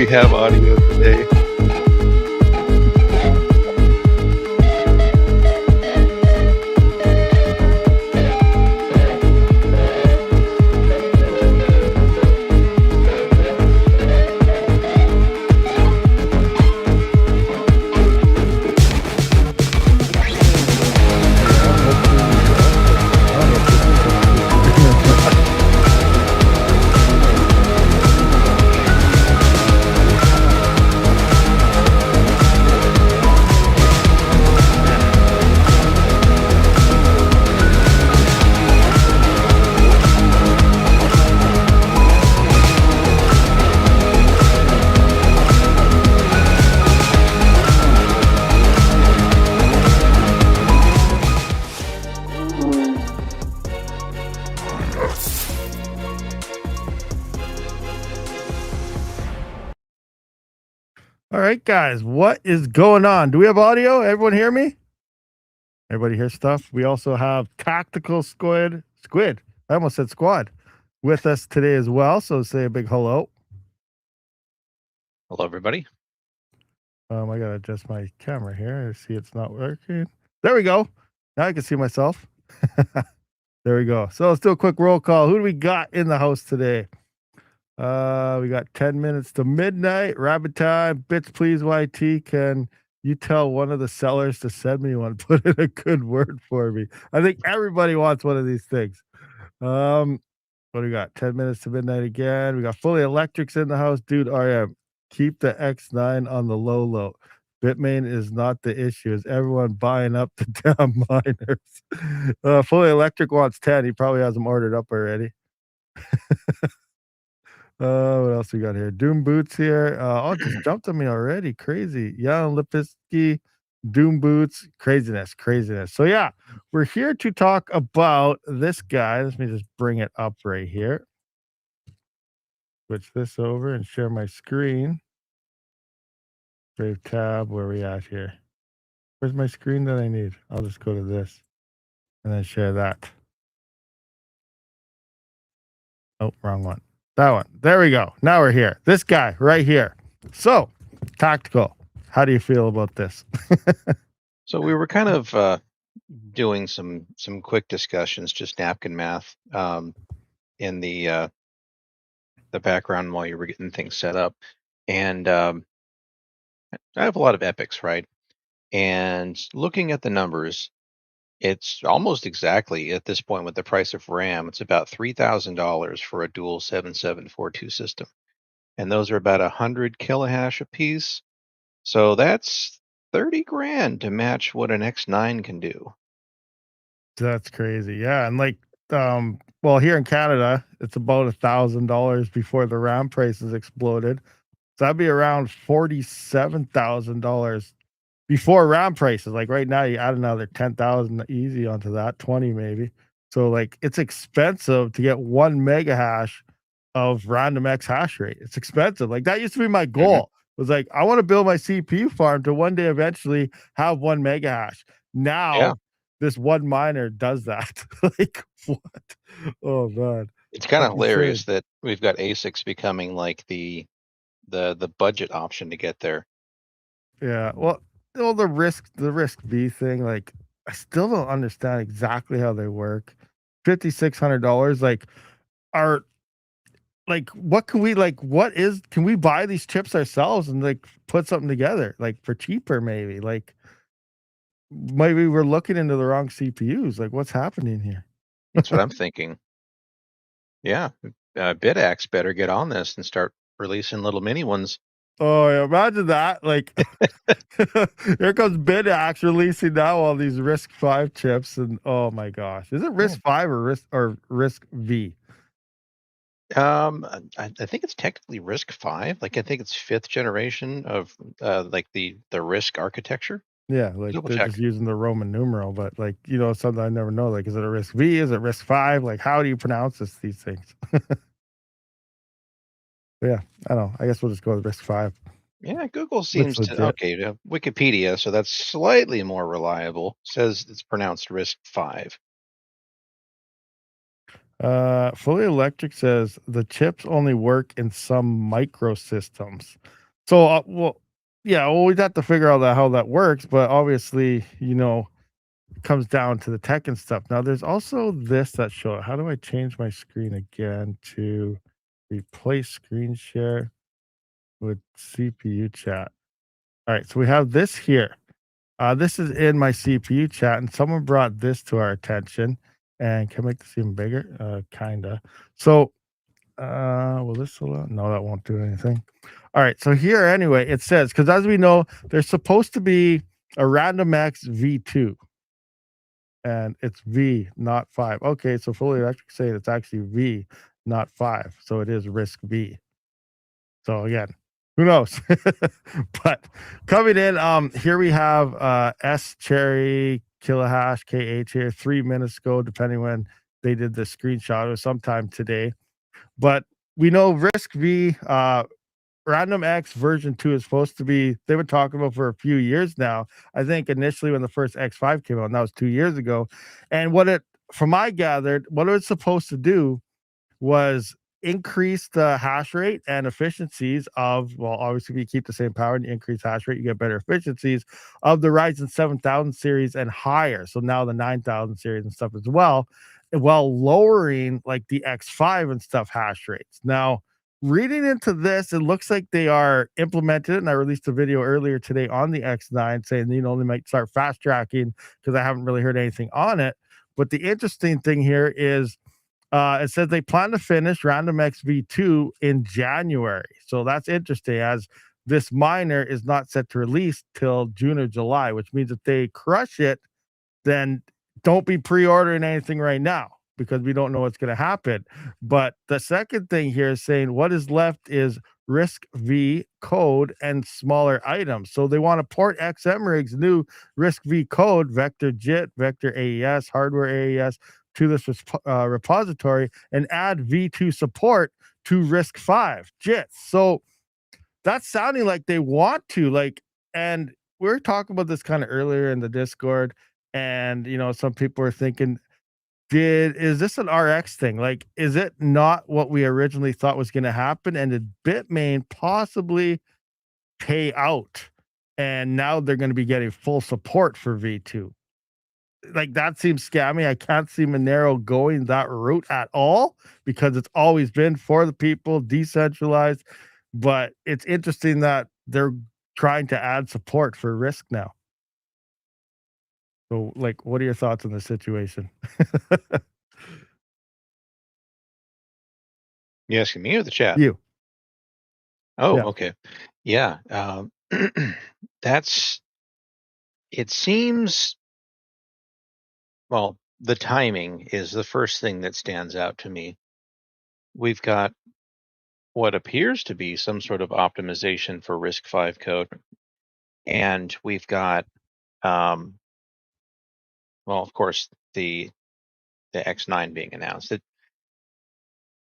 we have audio today. All right, guys, what is going on? Do we have audio? Everyone hear me? Everybody hear stuff? We also have Tactical Squid. I almost said squad with us today as well. So say a big hello. Hello, everybody. I gotta adjust my camera here. I see it's not working. There we go. Now I can see myself. There we go. So let's do a quick roll call. Who do we got in the house today? We got 10 minutes to midnight. Rabid time. Bits, please, YT. Can you tell one of the sellers to send me one? Put in a good word for me. I think everybody wants one of these things. What do we got? 10 minutes to midnight again. We got fully electrics in the house. Dude, RM, keep the X9 on the low. Bitmain is not the issue. Is everyone buying up the damn miners? Fully electric wants 10. He probably has them ordered up already. What else we got here? Doom Boots here. Oh, just jumped on me already. Crazy. Jan Lipinski, Doom Boots. Craziness. So yeah, we're here to talk about this guy. Let me just bring it up right here. Switch this over and share my screen. Save tab. Where are we at here? Where's my screen that I need? I'll just go to this and then share that. Oh, wrong one. That one. There we go. Now we're here. This guy right here. So, Tactical, how do you feel about this? So we were kind of doing some quick discussions, just napkin math, in the background while you were getting things set up, and I have a lot of epics, right? And looking at the numbers, it's almost exactly at this point with the price of RAM. It's about $3,000 for a dual 7742 system, and those are about 100 kilohash a piece. So that's 30 grand to match what an X9 can do. That's crazy. Yeah. And like, well, here in Canada, it's about $1,000 before the RAM prices exploded. So that'd be around $47,000 before RAM prices. Like right now, you add another 10,000 easy onto that, 20 maybe. So like it's expensive to get 1 mega hash of random X hash rate. It's expensive. Like that used to be my goal. Was like I want to build my CPU farm to one day eventually have 1 mega hash. Now this one miner does that. Like what? Oh man. It's kind of hilarious that we've got ASICs becoming like the budget option to get there. Yeah. Well, the risk V thing, like I still don't understand exactly how they work. $5,600, like are like what can we can we buy these chips ourselves and like put something together like for cheaper maybe? Like maybe we're looking into the wrong CPUs. Like what's happening here? That's what I'm thinking. Yeah. BitAxe better get on this and start releasing little mini ones. Oh, yeah, imagine that. Like here comes BitAxe releasing now all these RISC-V chips, and oh my gosh. Is it RISC-V or RISC-V? I think it's technically RISC-V. Like I think it's 5th generation of like the RISC architecture. Yeah, like they're just using the Roman numeral, but like something I never know. Like, is it a RISC-V? Is it RISC-V? Like, how do you pronounce these things? Yeah, I don't know. I guess we'll just go with RISC-V. Yeah, Google seems to okay. Wikipedia, so that's slightly more reliable. Says it's pronounced RISC-V. Fully Electric says the chips only work in some microsystems. So, yeah, well, we'd have to figure out how that works, but obviously, it comes down to the tech and stuff. Now, there's also this that show. How do I change my screen again to replace screen share with CPU chat? All right, so we have this here. This is in my CPU chat, and someone brought this to our attention. And can I make this even bigger? Kinda. So, will this allow? No, that won't do anything. All right, so here anyway, it says because as we know, there's supposed to be a random X V2, and it's V, not 5. Okay, so Fully Electric saying it's actually V, not 5. So it is risk V. So again, who knows? But coming in, here we have S Cherry Kilohash KH here 3 minutes ago, depending when they did the screenshot. It was sometime today. But we know Risk V, Random X version 2 is supposed to be, they've been talking about for a few years now. I think initially when the first X5 came out, and that was 2 years ago. And from I gathered, what it was supposed to do was increase the hash rate and efficiencies of, well, obviously, if you keep the same power and you increase hash rate, you get better efficiencies of the Ryzen 7000 series and higher. So now the 9000 series and stuff as well, while lowering like the X5 and stuff hash rates. Now, reading into this, it looks like they are implemented, and I released a video earlier today on the X9 saying, they might start fast tracking because I haven't really heard anything on it. But the interesting thing here is it says they plan to finish Random XV2 in January. So that's interesting, as this miner is not set to release till June or July, which means if they crush it, then don't be pre-ordering anything right now because we don't know what's going to happen. But the second thing here is saying what is left is Risk V code and smaller items. So they want to port XMRig's new Risk V code, vector JIT, vector AES, hardware AES to this repository and add V2 support to Risk 5 JIT. So that's sounding like they want to, and we were talking about this kind of earlier in the Discord, and some people are thinking, is this an RX thing? Like, is it not what we originally thought was going to happen? And did Bitmain possibly pay out? And now they're going to be getting full support for V2. Like, that seems scammy. I can't see Monero going that route at all because it's always been for the people, decentralized. But it's interesting that they're trying to add support for Risk now. So, like, what are your thoughts on the situation? You asking me or the chat? You. Oh, Yeah. okay. Yeah. That's, it seems, well, the timing is the first thing that stands out to me. We've got what appears to be some sort of optimization for Risk 5 code. And we've got, well, of course, the X9 being announced.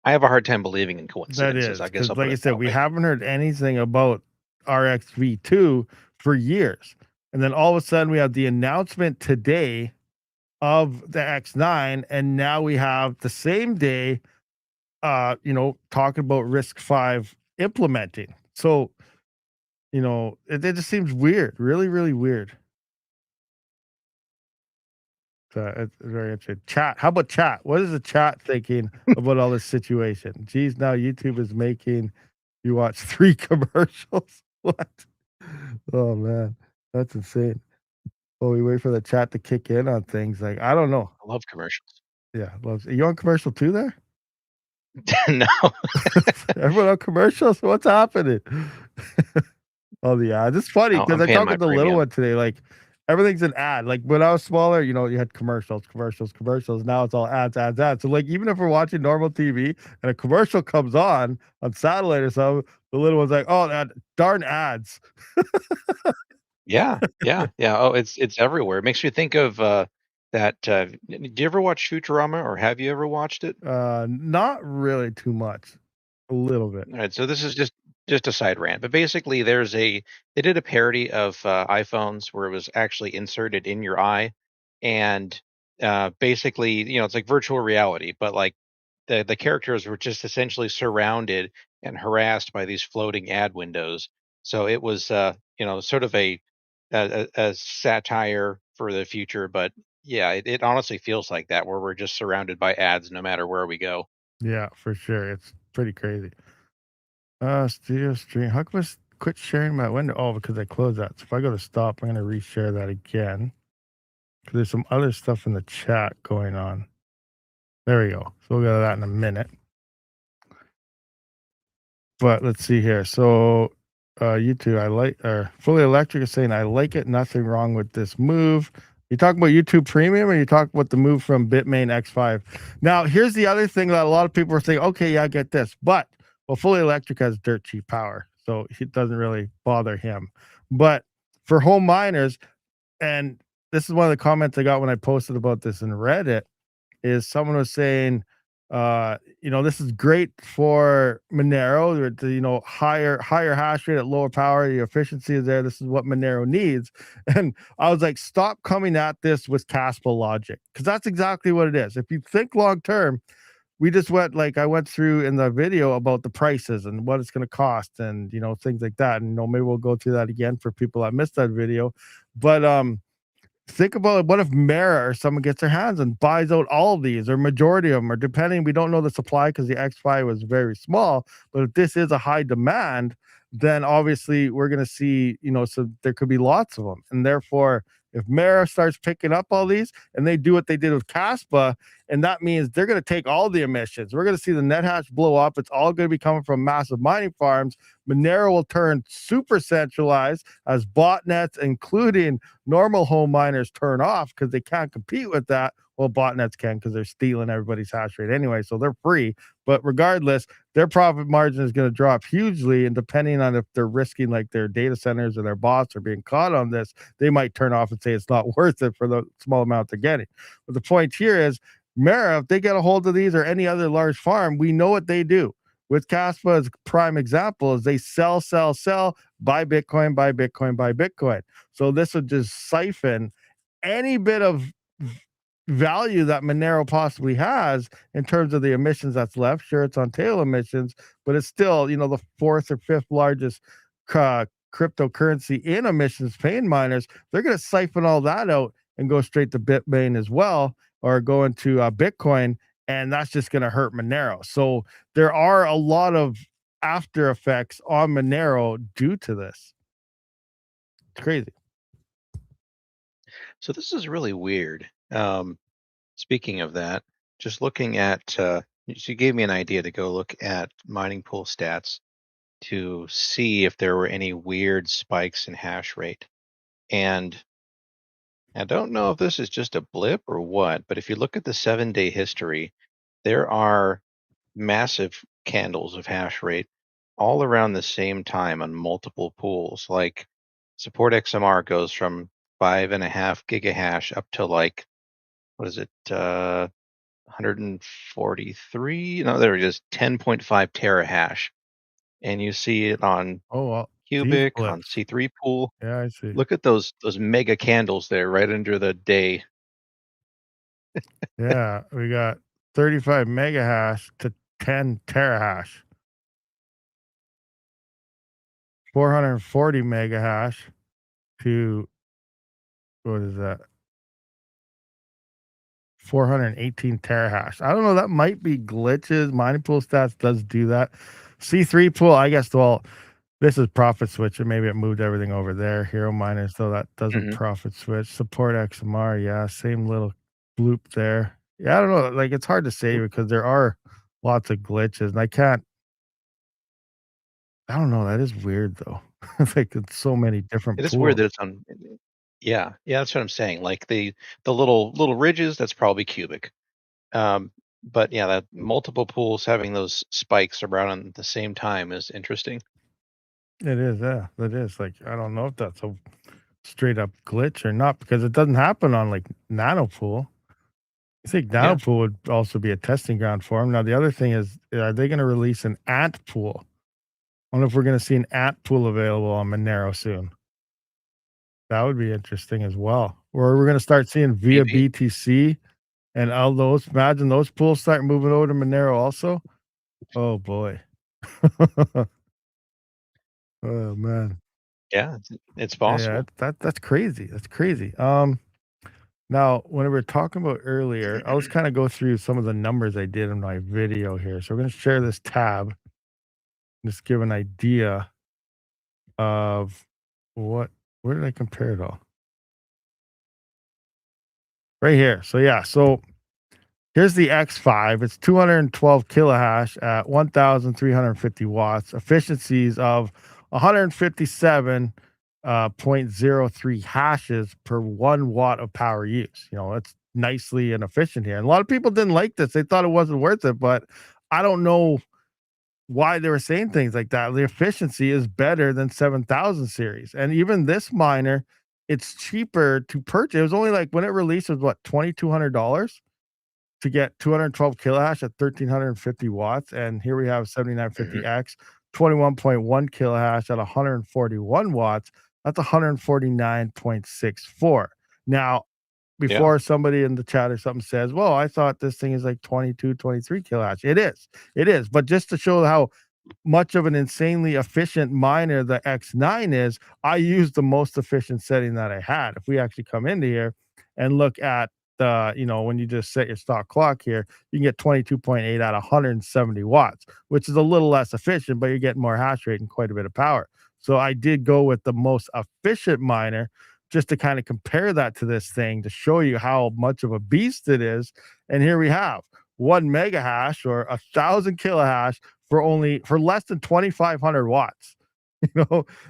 I have a hard time believing in That coincidences. is I guess because, I'll like put I it said, that we way. haven't heard anything about RXV2 for years. And then all of a sudden, we have the announcement today of the X9. And now we have the same day, talking about Risk 5 implementing. So, it just seems weird, really, really weird. It's very interesting. Chat. How about chat? What is the chat thinking about all this situation? Geez, now YouTube is making you watch 3 commercials. What? Oh man, that's insane. Well, we wait for the chat to kick in on things. Like, I don't know. I love commercials. Yeah, loves. Are you on commercial too there? No, Everyone on commercials? What's happening? Oh, the ads. It's funny no, because I'm I paying talked my with the little premium. one today. Like, everything's an ad. Like when I was smaller, you had commercials, commercials, commercials. Now it's all ads, ads, ads. So like, even if we're watching normal TV and a commercial comes on satellite or something, the little one's like, "Oh, that darn ads." Yeah, yeah, yeah. Oh, it's everywhere. It makes me think of that. Do you ever watch Futurama, or have you ever watched it? Not really too much. A little bit. All right, so this is just a side rant, but basically, they did a parody of iPhones where it was actually inserted in your eye, and basically, it's like virtual reality, but like the characters were just essentially surrounded and harassed by these floating ad windows. So it was, sort of a satire for the future. But yeah, it honestly feels like that, where we're just surrounded by ads no matter where we go. Yeah, for sure. It's pretty crazy. Studio stream. How come I quit sharing my window? Oh, because I closed that. So if I go to stop, I'm gonna reshare that again. Because there's some other stuff in the chat going on. There we go. So we'll go to that in a minute. But let's see here. So YouTube, I like or fully electric is saying I like it. Nothing wrong with this move. You talk about YouTube Premium, or you talk about the move from Bitmain X5. Now, here's the other thing that a lot of people are saying. Okay, yeah, I get this, but well, fully electric has dirt cheap power, so it doesn't really bother him. But for home miners, and this is one of the comments I got when I posted about this in Reddit, is someone was saying, this is great for Monero, or higher hash rate at lower power. The efficiency is there. This is what Monero needs. And I was like, stop coming at this with Kaspa logic, because that's exactly what it is. If you think long term, we just went like I went through in the video about the prices and what it's going to cost, and things like that. And maybe we'll go through that again for people that missed that video. But think about what if Mara or someone gets their hands and buys out all of these, or majority of them, or depending, we don't know the supply because the X5 was very small. But if this is a high demand, then obviously we're going to see, so there could be lots of them. And therefore, if Mara starts picking up all these and they do what they did with Kaspa, and that means they're going to take all the emissions, we're going to see the net hash blow up. It's all going to be coming from massive mining farms. Monero will turn super centralized as botnets, including normal home miners, turn off because they can't compete with that. Well, botnets can, because they're stealing everybody's hash rate anyway, so they're free. But regardless, their profit margin is going to drop hugely, and depending on if they're risking like their data centers or their bots are being caught on this, they might turn off and say it's not worth it for the small amount they're getting. But the point here is, Mara, if they get a hold of these or any other large farm, we know what they do. With Kaspa as prime example, is they sell, buy Bitcoin, buy Bitcoin, buy Bitcoin. So this would just siphon any bit of value that Monero possibly has in terms of the emissions that's left. Sure, it's on tail emissions, but it's still, the fourth or fifth largest cryptocurrency in emissions paying miners. They're going to siphon all that out and go straight to Bitmain as well, or go into Bitcoin, and that's just going to hurt Monero. So there are a lot of after effects on Monero due to this. It's crazy. So this is really weird. Speaking of that, just looking at, you gave me an idea to go look at mining pool stats to see if there were any weird spikes in hash rate. And I don't know if this is just a blip or what, but if you look at the 7-day history, there are massive candles of hash rate all around the same time on multiple pools. Like support XMR goes from 5.5 gigahash up to like, what is it? 143? No, there it is, 10.5 terahash. And you see it on Oh, well, these Cubic, on blips. C3 pool. Yeah, I see. Look at those mega candles there right under the day. Yeah, we got 35 mega hash to 10 terahash, 440 mega hash to, what is that? 418 terahash. I don't know. That might be glitches. Mining pool stats does do that. C3 pool, I guess. Well, this is profit switch, and maybe it moved everything over there. Hero miners, though, that doesn't Mhm. profit switch. Support XMR, yeah, same little bloop there. Yeah, I don't know. Like, it's hard to say because there are lots of glitches, and I don't know. That is weird, though. Like, it's so many different It is weird pools. that it's on. Yeah, yeah, that's what I'm saying. Like the little ridges, that's probably cubic. But yeah, that multiple pools having those spikes around at the same time is interesting. It is, yeah, it is. Like, I don't know if that's a straight up glitch or not, because it doesn't happen on like Nanopool. I think Yeah, Nanopool would also be a testing ground for them. Now, the other thing is, are they going to release an ant pool? I wonder if we're going to see an ant pool available on Monero soon. That would be interesting as well. Or we're going to start seeing via maybe. BTC. And all those, imagine those pools start moving over to Monero also. Oh boy. Oh man. Yeah, it's Yeah, possible. that's crazy. That's crazy. Now when we were talking about earlier, I'll just kind of go through some of the numbers I did in my video here. So we're gonna share this tab, just give an idea of what where did I compare it all? Right here. So yeah, so here's the X5. It's 212 kilohash at 1,350 watts, efficiencies of 157 .03 hashes per 1 watt of power use. That's nicely and efficient here. And a lot of people didn't like this. They thought it wasn't worth it, but I don't know why they were saying things like that. The efficiency is better than 7,000 series. And even this miner, it's cheaper to purchase. It was only like when it released, it was what, $2,200 to get 212 kilohash at 1,350 watts. And here we have Mhm. 7950X, 21.1 kilohash at 141 watts. That's 149.64. Now, Yeah. before somebody in the chat or something says, well, I thought this thing is like 22, 23 kilohash. It is. It is. But just to show how much of an insanely efficient miner the X9 is, I used the most efficient setting that I had. If we actually come into here and look at when you just set your stock clock here, you can get 22.8 at 170 watts, which is a little less efficient, but you're getting more hash rate and quite a bit of power. So I did go with the most efficient miner just to kind of compare that to this thing to show you how much of a beast it is. And here we have 1 mega hash or 1,000 kilohash for less than 2,500 watts.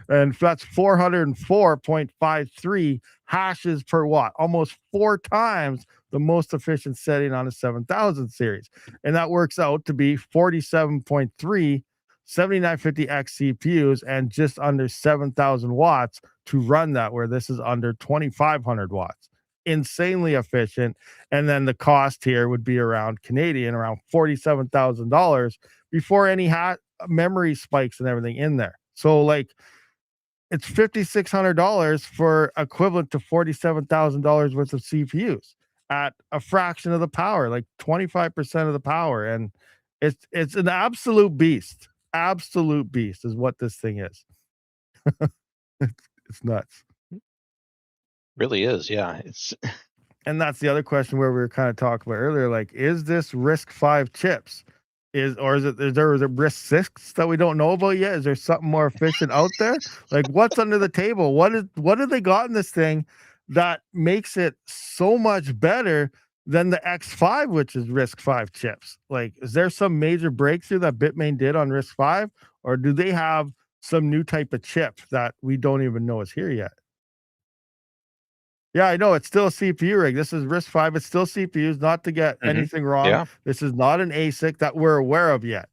And that's 404.53 hashes per watt, almost 4 times the most efficient setting on a 7,000 series. And that works out to be 47.3 7950X CPUs and just under 7,000 watts to run that, where this is under 2,500 watts. Insanely efficient. And then the cost here would be around Canadian, around $47,000 before any memory spikes and everything in there. So, like, it's $5,600 for equivalent to $47,000 worth of CPUs at a fraction of the power, like 25% of the power. And it's an absolute beast. Absolute beast is what this thing is. It's nuts. Really is. Yeah. And that's the other question where we were kind of talking about earlier. Like, is this RISC-V chips? Is there RISC-6 that we don't know about yet? Is there something more efficient out there? Like, what's under the table? What have they got in this thing that makes it so much better than the X5, which is RISC-V chips? Like, is there some major breakthrough that Bitmain did on RISC-V, or do they have some new type of chip that we don't even know is here yet? Yeah, I know, it's still a CPU rig. This is RISC-V, it's still CPUs, not to get Mhm. anything wrong. Yeah. This is not an ASIC that we're aware of yet.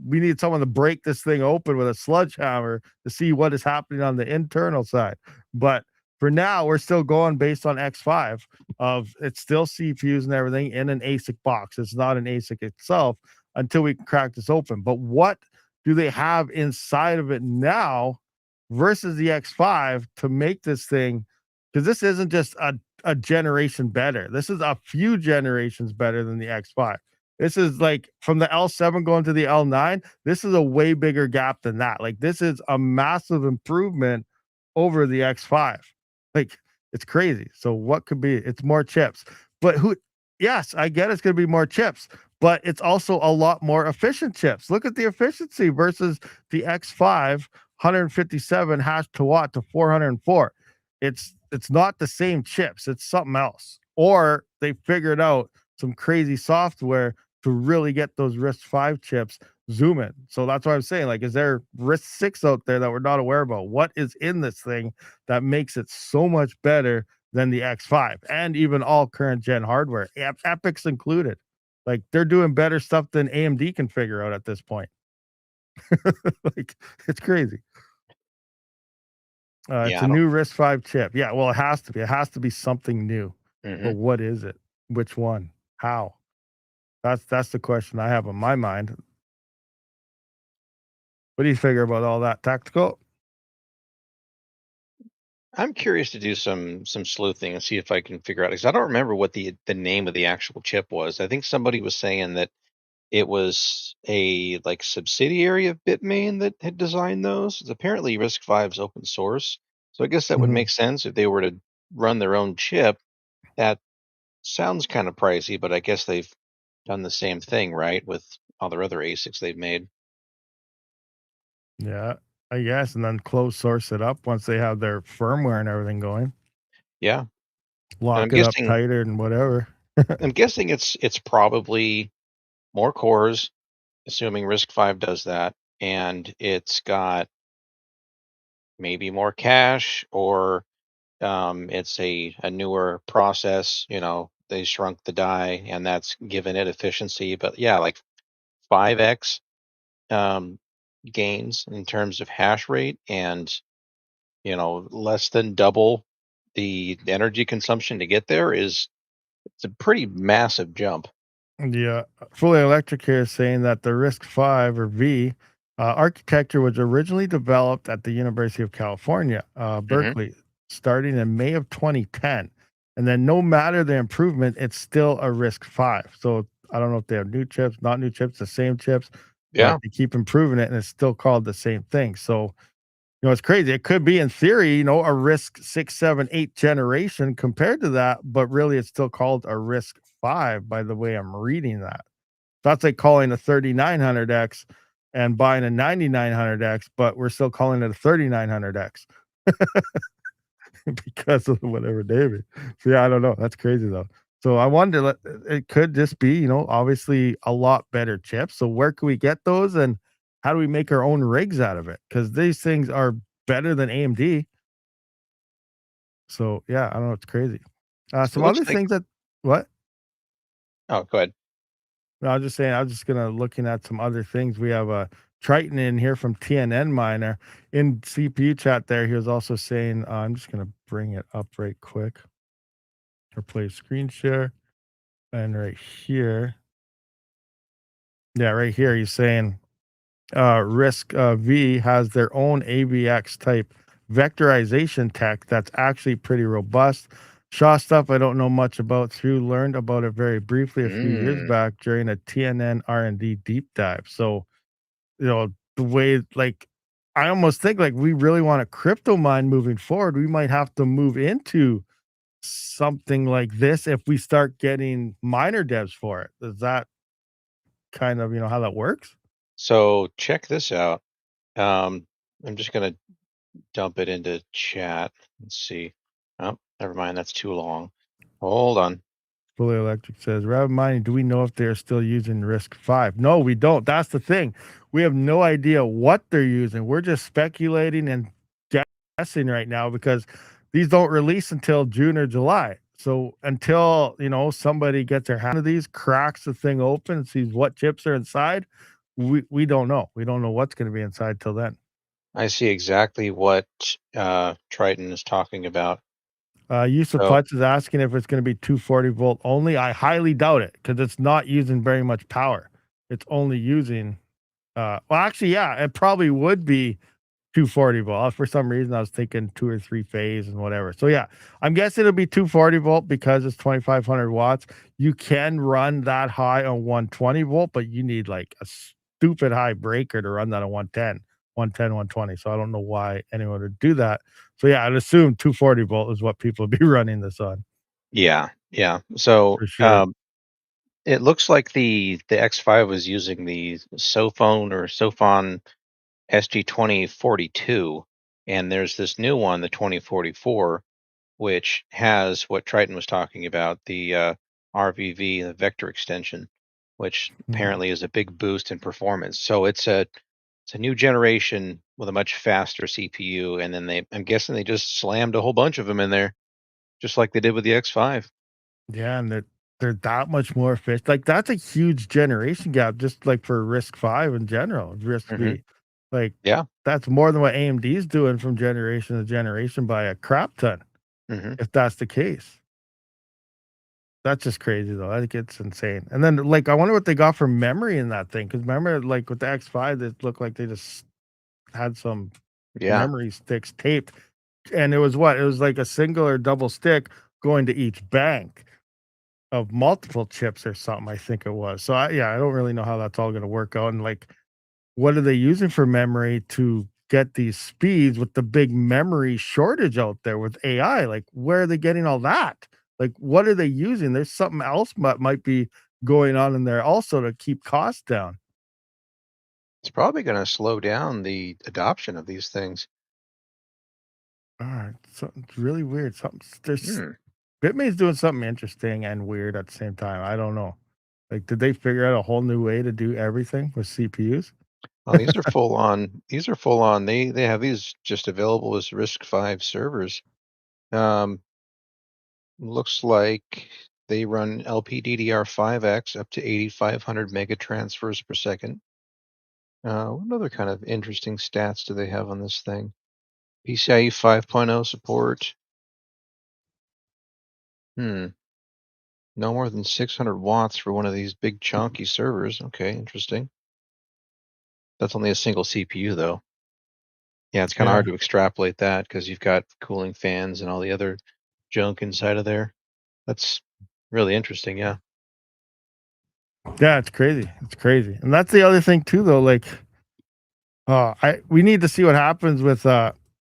We need someone to break this thing open with a sledgehammer to see what is happening on the internal side. But for now, we're still going based on X5 of it's still CPUs and everything in an ASIC box. It's not an ASIC itself until we can crack this open. But what do they have inside of it now versus the X5 to make this thing? Because this isn't just a generation better. This is a few generations better than the X5. This is like from the L7 going to the L9. This is a way bigger gap than that. Like, this is a massive improvement over the X5. Like, it's crazy. So what could be? It's more chips. But yes, I get it's going to be more chips, but it's also a lot more efficient chips. Look at the efficiency versus the X5, 157 hash to watt to 404. It's not the same chips. It's something else. Or they figured out some crazy software to really get those RISC-V chips zooming. So that's what I'm saying. Like, is there RISC-6 out there that we're not aware about? What is in this thing that makes it so much better than the X5 and even all current gen hardware, Epics included? Like, they're doing better stuff than AMD can figure out at this point. Like, it's crazy. It's Yeah. a I don't. new RISC-V chip. Yeah, well, it has to be. It has to be something new. But Mhm. what is it? Which one? How? That's the question I have on my mind. What do you figure about all that? Tactical? I'm curious to do some sleuthing and see if I can figure out because I don't remember what the name of the actual chip was. I think somebody was saying that it was a like subsidiary of Bitmain that had designed those. Apparently, Risk Five's open source, so I guess that would Mhm. make sense if they were to run their own chip. That sounds kind of pricey, but I guess they've done the same thing, right, with all their other ASICs they've made. Yeah, I guess, and then close source it up once they have their firmware and everything going. Yeah, and Lock it up tighter and whatever. I'm guessing it's probably more cores, assuming Risk Five does that, and it's got maybe more cache or it's a newer process. They shrunk the die, and that's given it efficiency. But yeah, like 5x um, gains in terms of hash rate, and less than double the energy consumption to get there is it's a pretty massive jump. Yeah, Fully Electric here is saying that the RISC V or V architecture was originally developed at the University of California, Hmm. Berkeley, starting in May of 2010. And then, no matter the improvement, it's still a RISC V. So I don't know if they have new chips, not new chips, the same chips, but Yeah. they keep improving it, and it's still called the same thing. So it's crazy. It could be in theory, a Risk 6, 7, 8 generation compared to that, but really it's still called a Risk 5 by the way I'm reading that. That's like calling a 3900X and buying a 9900X, but we're still calling it a 3900X because of whatever David. So yeah, I don't know. That's crazy though. So I wonder, it could just be, obviously a lot better chips. So where can we get those, and how do we make our own rigs out of it? Because these things are better than AMD. So, yeah, I don't know, it's crazy. So it Some looks other like. things that what? Oh, go ahead. No, I was just saying, I was just gonna looking at some other things. We have a Triton in here from TNN Miner. In CPU chat there, he was also saying, I'm just gonna bring it up right quick or play screen share. And right here, yeah, right here, he's saying Risk V has their own AVX type vectorization tech that's actually pretty robust. Shaw stuff I don't know much about. Through learned about it very briefly a few years Mm. back during a TNN R&D deep dive. So, the way like I almost think like we really want a crypto mine moving forward, we might have to move into something like this if we start getting miner devs for it. Is that kind of, how that works? So check this out. Um, I'm just gonna dump it into chat. Let's see. Oh, never mind. That's too long. Hold on. Fully Electric says, Rabid Mining, do we know if they're still using Risk 5? No, we don't. That's the thing. We have no idea what they're using. We're just speculating and guessing right now because these don't release until June or July. So until, somebody gets their hand of these, cracks the thing open and sees what chips are inside, we don't know. We don't know what's going to be inside till then. I see exactly what Triton is talking about. Yusuf So, Putz is asking if it's going to be 240-volt only. I highly doubt it because it's not using very much power. It's only using, well, actually, yeah, it probably would be 240-volt. For some reason, I was thinking 2 or 3 phase and whatever. So, yeah, I'm guessing it'll be 240-volt because it's 2,500 watts. You can run that high on 120-volt, but you need like a stupid high breaker to run that on 110, 120. So, I don't know why anyone would do that. So, yeah, I'd assume 240-volt is what people would be running this on yeah, yeah. So for sure. it looks like the X5 was using the Sophon SG2042, and there's this new one, the 2044, which has what Triton was talking about, the RVV, the vector extension, which Mhm. apparently is a big boost in performance. So it's a new generation with a much faster CPU, and then I'm guessing they just slammed a whole bunch of them in there, just like they did with the X5. Yeah, and they're that much more efficient. Like that's a huge generation gap, just like for Risk 5 in general, Risk Hmm. V. Like Yeah. that's more than what AMD is doing from generation to generation by a crap ton, Hmm. if that's the case. That's just crazy though. I think it's insane. And then like I wonder what they got for memory in that thing. Cause remember, like with the X5, it looked like they just had some Yeah. memory sticks taped. and it was what? It was like a single or double stick going to each bank of multiple chips or something, I think it was. So I don't really know how that's all gonna work out, and, like, what are they using for memory to get these speeds with the big memory shortage out there with AI? Like, where are they getting all that? Like, what are they using? There's something else might be going on in there also to keep costs down. It's probably going to slow down the adoption of these things. Alright, something's really weird. There's Hmm. Bitmain's doing something interesting and weird at the same time. I don't know. Like, did they figure out a whole new way to do everything with CPUs? Well, these are full on. These are full on. They have these just available as RISC-V servers. Um, Looks like they run LPDDR5X up to 8,500 mega transfers per second. What other kind of interesting stats do they have on this thing? PCIe 5.0 support. Hmm. No more than 600 watts for one of these big chunky servers. Okay, interesting. That's only a single CPU though. Yeah, it's kind of Yeah. hard to extrapolate that because you've got cooling fans and all the other junk inside of there. That's really interesting. Yeah. Yeah, it's crazy. It's crazy. And that's the other thing too though, like, I we need to see what happens with the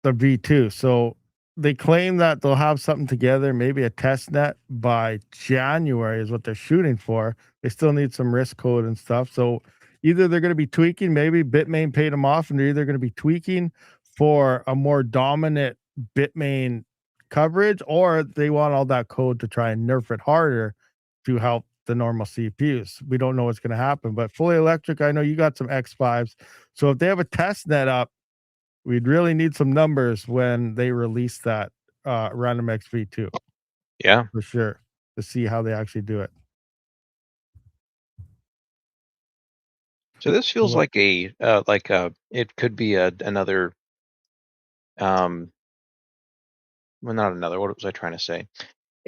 V2. So they claim that they'll have something together, maybe a test net by January is what they're shooting for. They still need some risk code and stuff. So either they're going to be tweaking, maybe Bitmain paid them off, and they're either going to be tweaking for a more dominant Bitmain coverage, or they want all that code to try and nerf it harder to help the normal CPUs. We don't know what's going to happen, but fully electric, I know you got some X5s. So if they have a test net up, we'd really need some numbers when they release that random XV2 Yeah. for sure to see how they actually do it. So this feels Well, like it could be another um well, not another. What was I trying to say?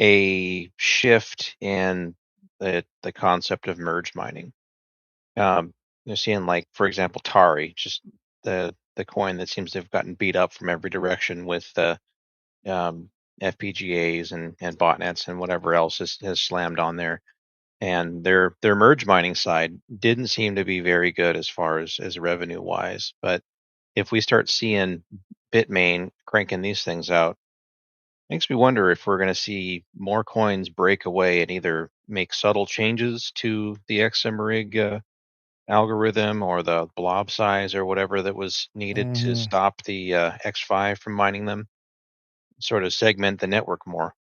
A shift in the concept of merge mining. You're seeing, like, for example, Tari, just the coin that seems to have gotten beat up from every direction with the FPGAs and botnets and whatever else has slammed on there. And their merge mining side didn't seem to be very good as far as revenue wise. But if we start seeing Bitmain cranking these things out, makes me wonder if we're going to see more coins break away and either make subtle changes to the XMRig algorithm or the blob size or whatever that was needed to mhm. stop the X5 from mining them, sort of segment the network more.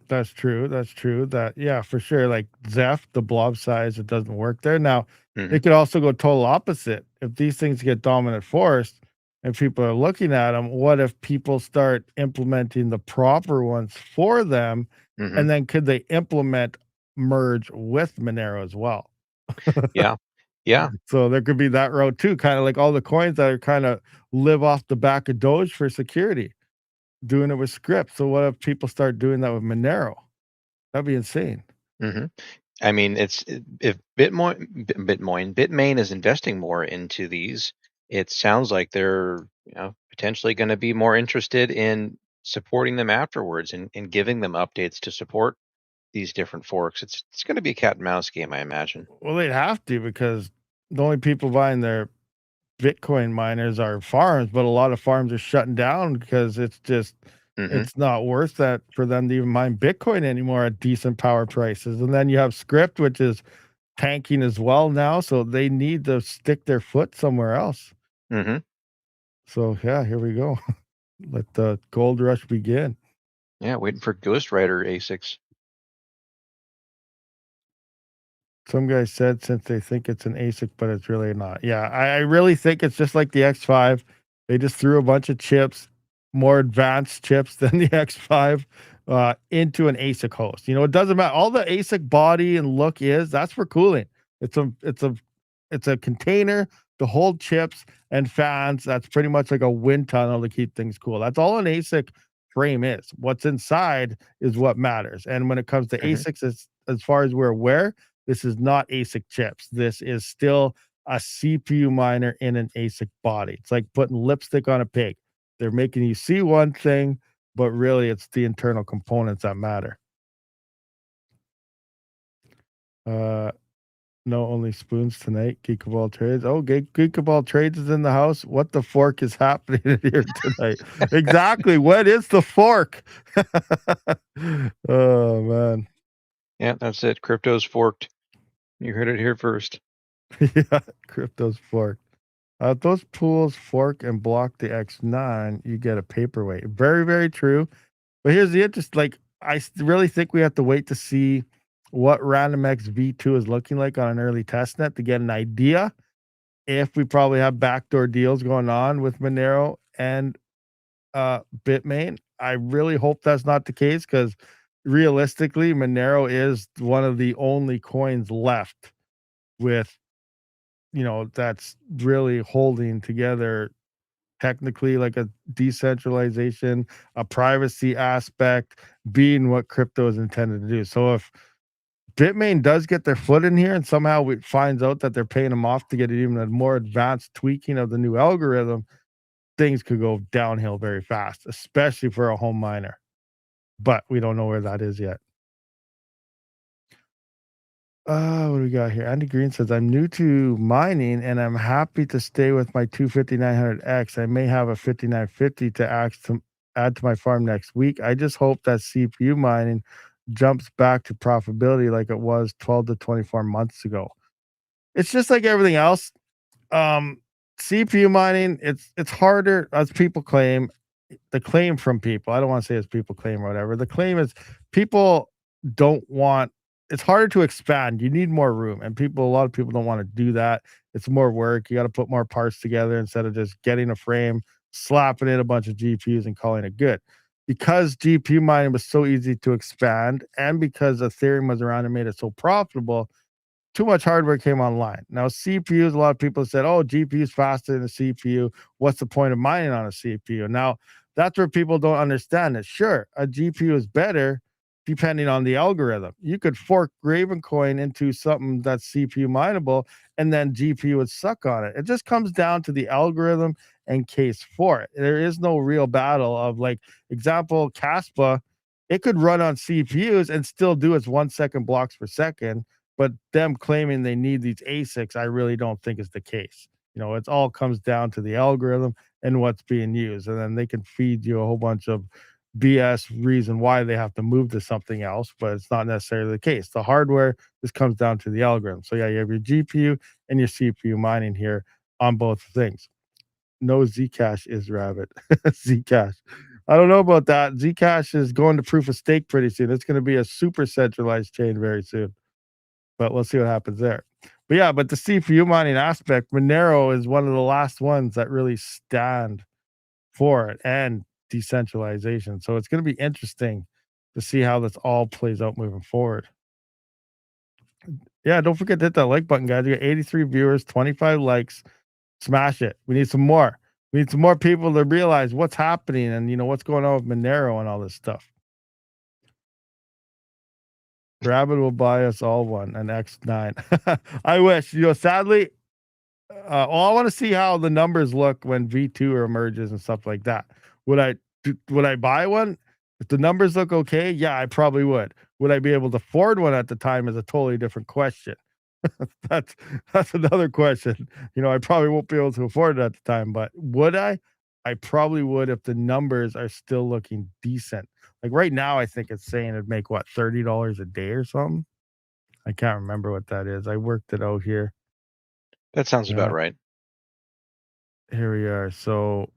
That's true. That's true. That yeah, for sure. Like Zeph, the blob size, it doesn't work there. Now, Hmm. it could also go total opposite. If these things get dominant force and people are looking at them, what if people start implementing the proper ones for them? Hmm. And then could they implement merge with Monero as well? Yeah. Yeah. So there could be that road too, kind of like all the coins that are kind of live off the back of Doge for security, doing it with script. So what if people start doing that with Monero? That'd be insane. Hmm. I mean, if Bitmain is investing more into these, it sounds like they're, potentially going to be more interested in supporting them afterwards and giving them updates to support these different forks. It's going to be a cat and mouse game, I imagine. Well, they'd have to because the only people buying their Bitcoin miners are farms, but a lot of farms are shutting down because Hmm. it's not worth that for them to even mine Bitcoin anymore at decent power prices. And then you have Script, which is tanking as well now, so they need to stick their foot somewhere else. Hmm. So yeah, here we go. Let the gold rush begin. Yeah, waiting for Ghostwriter ASICs. Some guy said since they think it's an ASIC, but it's really not. Yeah, I really think it's just like the X5. They just threw a bunch of chips, more advanced chips than the X5, into an ASIC host. You know, it doesn't matter. All the ASIC body and look is that's for cooling. It's a container to hold chips and fans. That's pretty much like a wind tunnel to keep things cool. That's all an ASIC frame is. What's inside is what matters. And when it comes to Hmm. ASICs, as far as we're aware, this is not ASIC chips. This is still a CPU miner in an ASIC body. It's like putting lipstick on a pig. They're making you see one thing, but really it's the internal components that matter. Uh, no, only spoons tonight. Geek of all trades. Oh, Geek of all trades is in the house. What the fork is happening here tonight? Exactly. What is the fork? Oh man. Yeah, that's it. Crypto's forked. You heard it here first. Yeah, crypto's fork. If those pools fork and block the X9, you get a paperweight. Very, very true. But here's the interest. Like, really think we have to wait to see what RandomX V2 is looking like on an early test net to get an idea if we probably have backdoor deals going on with Monero and Bitmain. I really hope that's not the case because realistically, Monero is one of the only coins left with, that's really holding together technically like a decentralization, a privacy aspect being what crypto is intended to do. So if Bitmain does get their foot in here and somehow it finds out that they're paying them off to get even a more advanced tweaking of the new algorithm, things could go downhill very fast, especially for a home miner. But we don't know where that is yet. What do we got here? Andy Green says, I'm new to mining and I'm happy to stay with my 25900X. I may have a 5950 to add to my farm next week. I just hope that CPU mining jumps back to profitability like it was 12 to 24 months ago. It's just like everything else. Um, CPU mining, it's harder as people claim. The claim from people, I don't want to say as people claim or whatever. The claim is people don't want it's harder to expand. You need more room. And a lot of people don't want to do that. It's more work. You got to put more parts together instead of just getting a frame, slapping in a bunch of GPUs and calling it good. Because GPU mining was so easy to expand, and because Ethereum was around and made it so profitable, too much hardware came online. Now, CPUs, a lot of people said, oh, GPU is faster than a CPU. What's the point of mining on a CPU? Now, that's where people don't understand it. Sure, a GPU is better depending on the algorithm. You could fork Ravencoin into something that's CPU mineable, and then GPU would suck on it. It just comes down to the algorithm and case for it. There is no real battle of, like, example, Kaspa, it could run on CPUs and still do its 1 second blocks per second, but them claiming they need these ASICs, I really don't think is the case. It all comes down to the algorithm and what's being used. And then they can feed you a whole bunch of BS reason why they have to move to something else, but it's not necessarily the case. The hardware just comes down to the algorithm. So yeah, you have your GPU and your CPU mining here on both things. No Zcash is Rabid. Zcash. I don't know about that. Zcash is going to proof of stake pretty soon. It's going to be a super centralized chain very soon, but we'll see what happens there. But yeah, but the CPU mining aspect, Monero is one of the last ones that really stand for it and decentralization. So it's going to be interesting to see how this all plays out moving forward. Yeah, don't forget to hit that like button, guys. You got 83 viewers, 25 likes. Smash it. We need some more. We need some more people to realize what's happening and what's going on with Monero and all this stuff. Rabid will buy us all one, an X9. I wish. Sadly, I want to see how the numbers look when V2 emerges and stuff like that. Would I buy one? If the numbers look okay, yeah, I probably would. Would I be able to afford one at the time is a totally different question. that's that's another question. I probably won't be able to afford it at the time, but would I? I probably would if the numbers are still looking decent. Like right now, I think it's saying it'd make what, $30 a day or something. I can't remember what that is. I worked it out here. That sounds about right. Here we are. So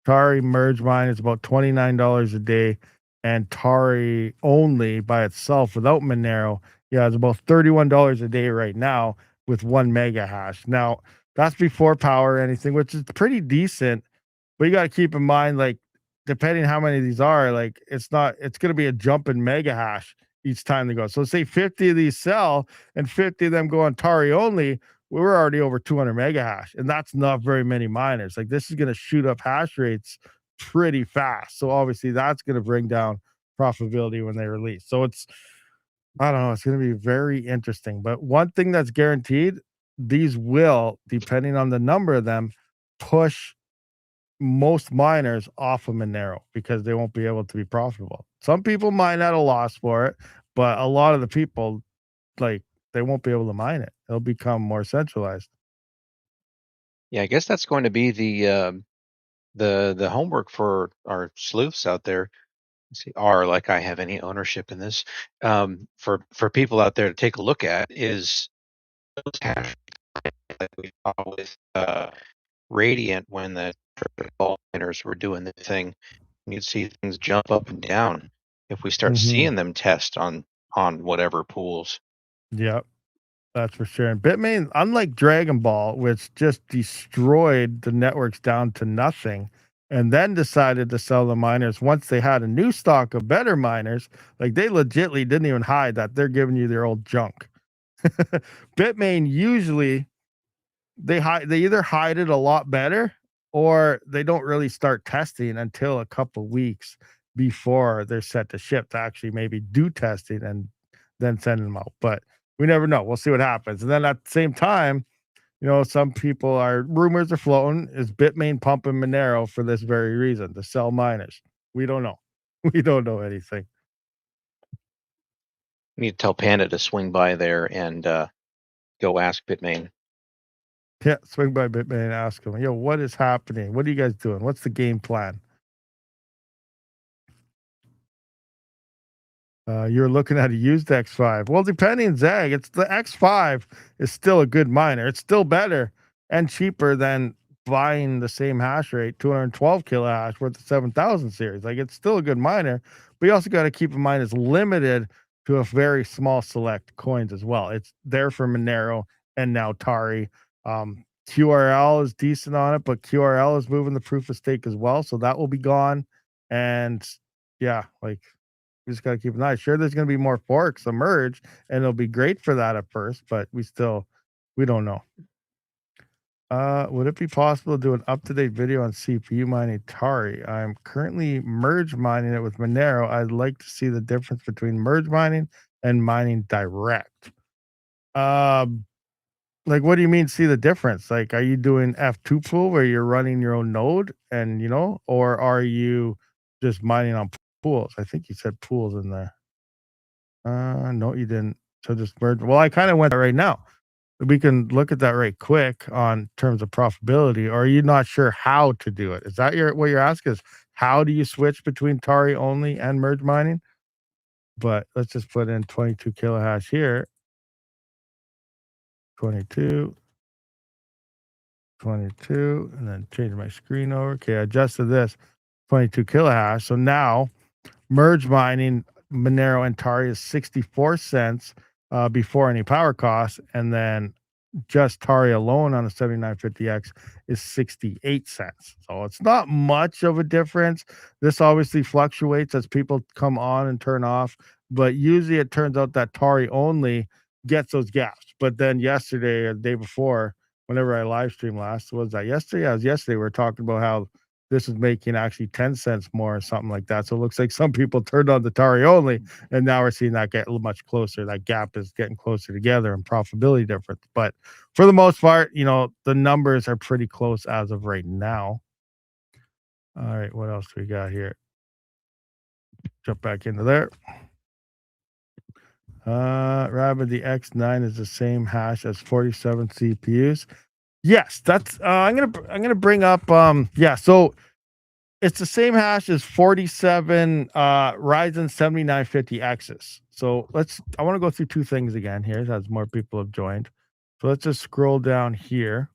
Tari merge mine is about $29 a day, and Tari only by itself without Monero, yeah, it's about $31 a day right now with 1 mega hash. Now that's before power or anything, which is pretty decent. But you got to keep in mind, like, depending how many of these are, like, it's going to be a jump in mega hash each time they go. So say 50 of these sell and 50 of them go on Tari only, we're already over 200 mega hash, and that's not very many miners. Like, this is going to shoot up hash rates pretty fast. So obviously that's going to bring down profitability when they release. So I don't know, it's going to be very interesting. But one thing that's guaranteed, these will, depending on the number of them, push most miners off of Monero because they won't be able to be profitable. Some people mine at a loss for it, but a lot of the people, like, they won't be able to mine it. It'll become more centralized. Yeah, I guess that's going to be the homework for our sleuths out there. Let's see, are like I have any ownership in this. For people out there to take a look at is those hash like we saw with Radiant when the triple miners were doing the thing. You'd see things jump up and down if we start Mhm. seeing them test on whatever pools. Yep, that's for sure. And Bitmain, unlike Dragon Ball, which just destroyed the networks down to nothing and then decided to sell the miners once they had a new stock of better miners, like they legitly didn't even hide that they're giving you their old junk. Bitmain usually they either hide it a lot better or they don't really start testing until a couple weeks before they're set to ship to actually maybe do testing and then send them out. But we never know. We'll see what happens. And then at the same time, some people are rumors are floating. Is Bitmain pumping Monero for this very reason to sell miners? We don't know. We don't know anything. You need to tell Panda to swing by there and go ask Bitmain. Yeah, swing by Bitmain and ask them, yo, what is happening? What are you guys doing? What's the game plan? You're looking at a used X5. Well, depending, Zag, it's the X5 is still a good miner. It's still better and cheaper than buying the same hash rate, 212 kilohash worth of 7,000 series. Like it's still a good miner, but you also got to keep in mind it's limited to a very small select coins as well. It's there for Monero and now Tari. QRL is decent on it, but QRL is moving the proof of stake as well, so that will be gone. And yeah, like we just got to keep an eye. Sure, there's going to be more forks emerge, and it'll be great for that at first, but we don't know. Would it be possible to do an up-to-date video on CPU mining Tari? I'm currently merge mining it with Monero. I'd like to see the difference between merge mining and mining direct. Um, like, what do you mean see the difference? Like, are you doing F2 pool where you're running your own node and, or are you just mining on pools? I think you said pools in there. No, you didn't. So just merge. Well, I kind of went right now. We can look at that right quick on terms of profitability. Or are you not sure how to do it? Is that what you're asking? Is how do you switch between Tari only and merge mining? But let's just put in 22 kilohash here. 22, 22, and then change my screen over. Okay, I adjusted this 22 kilohash. So now merge mining Monero and Tari is 64 cents before any power costs. And then just Tari alone on a 7950X is 68 cents. So it's not much of a difference. This obviously fluctuates as people come on and turn off, but usually it turns out that Tari only gets those gaps. But then yesterday or the day before, whenever I live streamed last, was that yesterday? Yeah, it was yesterday. We were talking about how this is making actually 10 cents more or something like that. So it looks like some people turned on the Tari only, and now we're seeing that get much closer. That gap is getting closer together and profitability difference. But for the most part, the numbers are pretty close as of right now. All right, what else do we got here? Jump back into there. Rabid, the X9 is the same hash as 47 CPUs. Yes, that's I'm gonna bring up so it's the same hash as 47 Ryzen 7950Xs. So I want to go through two things again here as more people have joined. So let's just scroll down here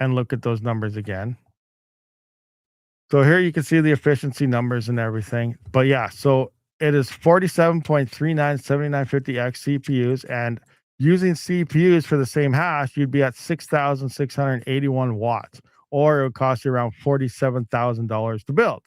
and look at those numbers again. So here you can see the efficiency numbers and everything. But yeah, so it is 47.39 7950X CPUs, and using CPUs for the same hash, you'd be at 6,681 watts, or it would cost you around $47,000 to build.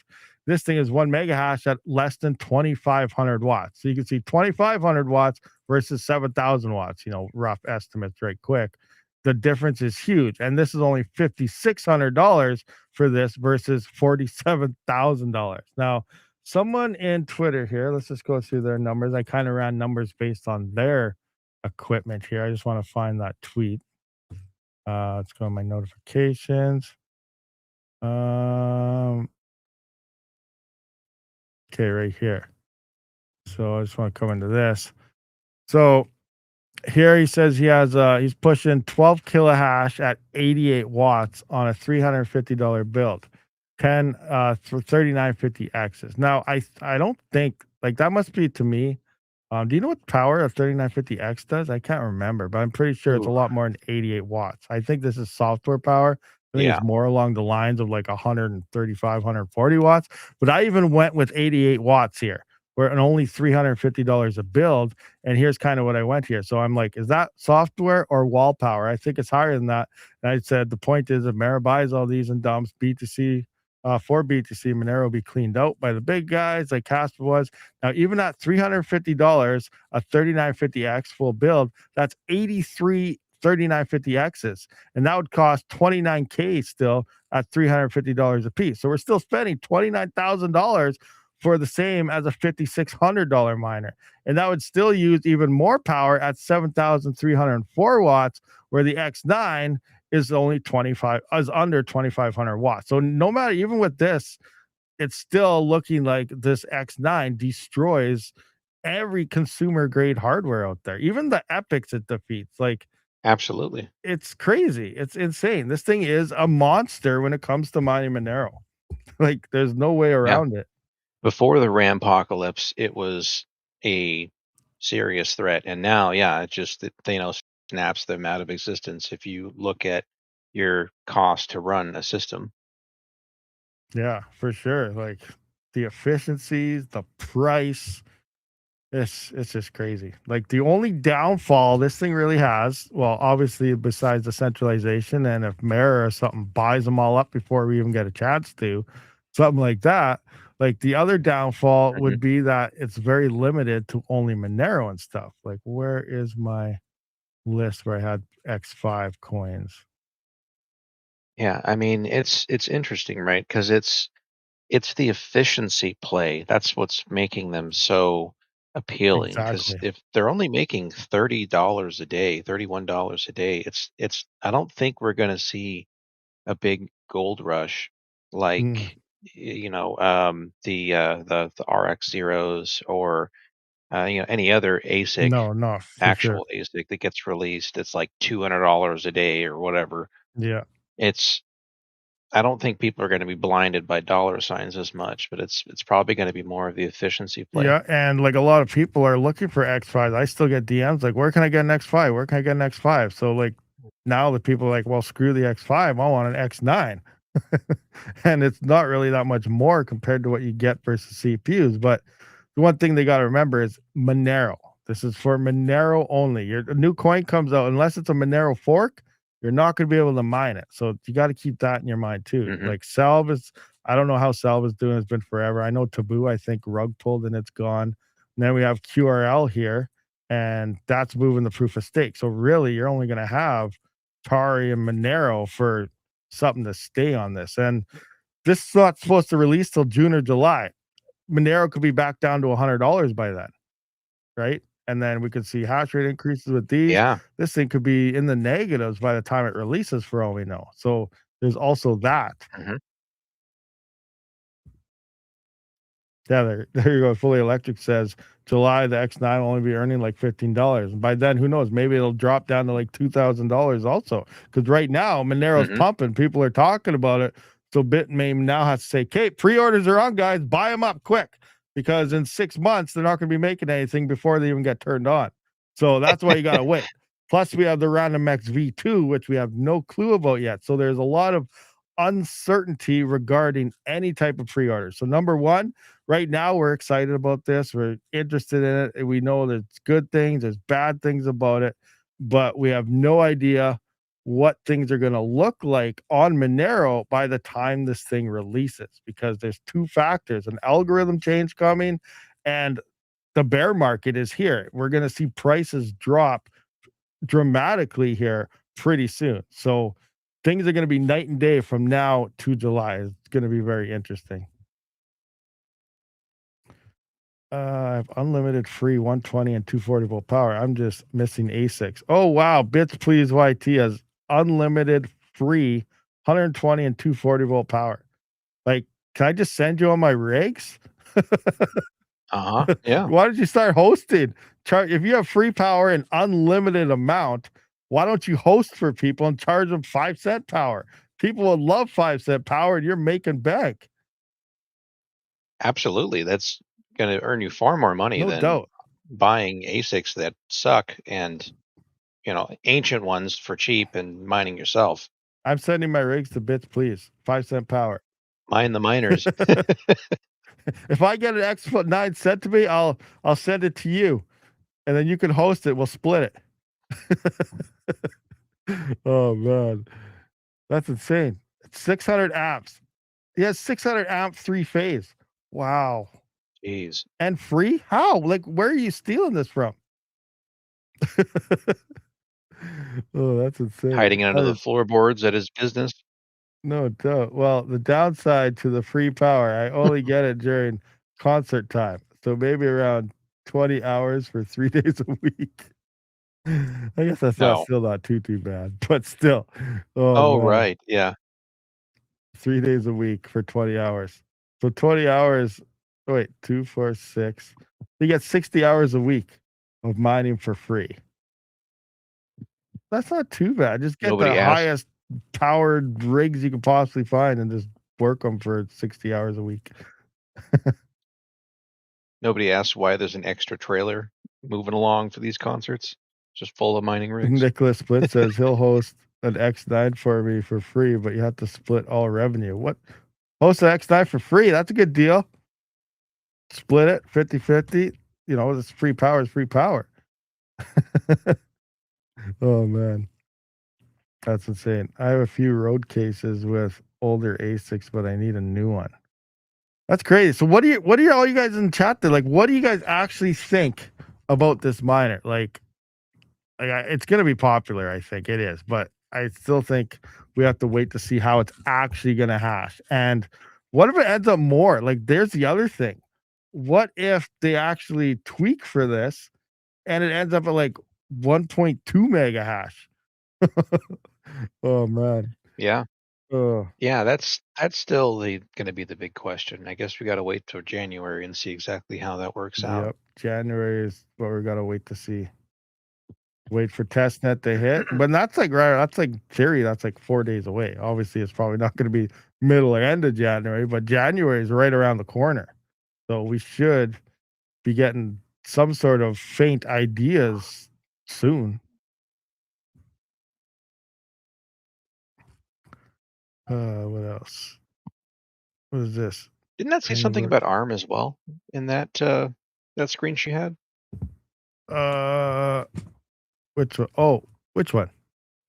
This thing is 1 mega hash at less than 2,500 watts. So you can see 2,500 watts versus 7,000 watts, rough estimates right quick. The difference is huge. And this is only $5,600 for this versus $47,000. Now, someone in Twitter here, let's just go through their numbers. I kind of ran numbers based on their equipment here. I just want to find that tweet. Let's go to my notifications. Um, okay, right here. So I just want to come into this. So here he says he has he's pushing 12 kilohash at 88 watts on a $350 build. 10 for 3950 X's. Now I don't think like that must be to me. Do you know what power a 3950X does? I can't remember, but I'm pretty sure it's a Ooh, lot more than 88 watts. I think this is software power. I think it's yeah. more along the lines of like 135, 140 watts. But I even went with 88 watts here, where and only $350 a build. And here's kind of what I went here. So I'm like, is that software or wall power? I think it's higher than that. And I said the point is if Mara buys all these and dumps B2C for BTC, Monero will be cleaned out by the big guys like Kaspa was. Now, even at $350, a 3950X full build, that's 83 3950Xs. And that would cost 29K still at $350 a piece. So we're still spending $29,000 for the same as a $5,600 miner. And that would still use even more power at 7,304 watts, where the X9 is only 25 is under 2,500 watts. So no matter even with this, it's still looking like this X9 destroys every consumer grade hardware out there. Even the epics it defeats. Like Absolutely. it's crazy. It's insane. This thing is a monster when it comes to mining Monero. Like there's no way Yeah. around it. Before the Rampocalypse, it was a serious threat, and now, yeah, it just snaps them out of existence if you look at your cost to run a system. Yeah, for sure. Like the efficiencies, the price, it's just crazy. Like the only downfall this thing really has, well, obviously besides the centralization, and if Mara or something buys them all up before we even get a chance to, something like that. Like the other downfall Mhm. would be that it's very limited to only Monero and stuff. Like where is my list where I had X5 coins? Yeah, I mean, it's interesting, right? Because it's the efficiency play. That's what's making them so appealing. Because Exactly. if they're only making $30 a day, $31 a day, it's I don't think we're gonna see a big gold rush Mm, like the RX zeros or any other ASIC, no, no, for sure. actual ASIC that gets released. It's like $200 a day or whatever. Yeah. It's I don't think people are going to be blinded by dollar signs as much, but it's probably going to be more of the efficiency play. Yeah, and like a lot of people are looking for X5. I still get DMs like, "Where can I get an X5? Where can I get an X5?" So like now the people are like, "Well, screw the X5. I want an X9." And it's not really that much more compared to what you get versus CPUs. But the one thing they got to remember is Monero. This is for Monero only. A new coin comes out, unless it's a Monero fork, you're not going to be able to mine it. So you got to keep that in your mind too. Hmm. Like Salve is, I don't know how Salve is doing. It's been forever. I know Taboo, I think rug pulled and it's gone. And then we have QRL here, and that's moving the proof of stake. So really, you're only going to have Tari and Monero for something to stay on this. And this is not supposed to release till June or July. Monero could be back down to $100 by then, right? And then we could see hash rate increases with these. Yeah. This thing could be in the negatives by the time it releases, for all we know. So there's also that. Hmm. Yeah, there you go. Fully Electric says July the X9 will only be earning like $15. And by then, who knows? Maybe it'll drop down to like $2,000 also. Because right now, Monero's Hmm. pumping. People are talking about it. So Bitmain now has to say, "Okay, pre-orders are on, guys. Buy them up quick." Because in 6 months, they're not going to be making anything before they even get turned on. So that's why you got to wait. Plus, we have the Random X V2, which we have no clue about yet. So there's a lot of uncertainty regarding any type of pre-order. So number one, right now we're excited about this. We're interested in it. And we know there's good things, there's bad things about it, but we have no idea what things are going to look like on Monero by the time this thing releases, because there's two factors: an algorithm change coming, and the bear market is here. We're going to see prices drop dramatically here pretty soon. So things are going to be night and day from now to July. It's going to be very interesting. I have unlimited free 120 and 240-volt power. I'm just missing ASICs. Oh wow, Bits Please YT has unlimited free 120 and 240-volt power. Like, can I just send you all my rigs? Uh-huh. Yeah. Why don't you start hosting? Charge if you have free power and unlimited amount, why don't you host for people and charge them 5 cent power? People will love 5 cent power and you're making bank. Absolutely. That's going to earn you far more money No than doubt. buying ASICs that suck and, ancient ones for cheap and mining yourself. I'm sending my rigs to Bits Please. 5 cent power. Mine the miners. If I get an extra 9 cent to me, I'll send it to you. And then you can host it. We'll split it. Oh man. That's insane. It's 600 amps. He has 600 amp 3-phase. Wow. Jeez. And free? How? Like, where are you stealing this from? Oh, that's insane. Hiding it under the floorboards at his business. No doubt. Well, the downside to the free power, I only get it during concert time. So maybe around 20 hours for 3 days a week. I guess that's not No. still not too bad, but still. Oh Oh, man. right. Yeah. 3 days a week for 20 hours. So 20 hours, wait, 2, 4, 6. You get 60 hours a week of mining for free. That's not too bad. Just get the Nobody asked. highest powered rigs you can possibly find and just work them for 60 hours a week. Nobody asked why there's an extra trailer moving along for these concerts, just full of mining rigs. Nicholas Split says he'll host an X9 for me for free, but you have to split all revenue. What? Host an X9 for free? That's a good deal. Split it 50-50. It's free power is free power. Oh man. That's insane. I have a few road cases with older ASICs, but I need a new one. That's crazy. So what do you all you guys in chat there? Like, what do you guys actually think about this miner? It's gonna be popular, I think it is, but I still think we have to wait to see how it's actually gonna hash. And what if it ends up more? Like, there's the other thing. What if they actually tweak for this and it ends up at like 1.2 mega hash? Oh man. Yeah. Oh, Yeah, that's still going to be the big question. I guess we got to wait till January and see exactly how that works out. yep. January is what we gotta wait to see. Wait for testnet to hit. But that's like theory, that's like 4 days away. Obviously, it's probably not gonna be middle or end of January, but January is right around the corner. So we should be getting some sort of faint ideas soon. What else? What is this? Didn't that say something about ARM as well in that screen she had? Which one? Oh, which one?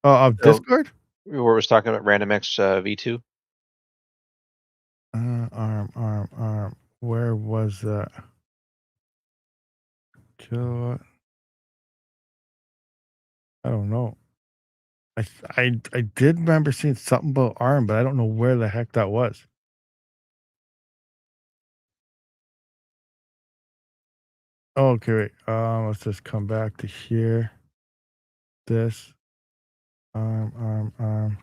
Of So Discord? where it was talking about RandomX V2. Arm. Where was that? Kilowatt. I don't know. I did remember seeing something about ARM, but I don't know where the heck that was. Oh, okay, wait. Let's just come back to here. This. Arm.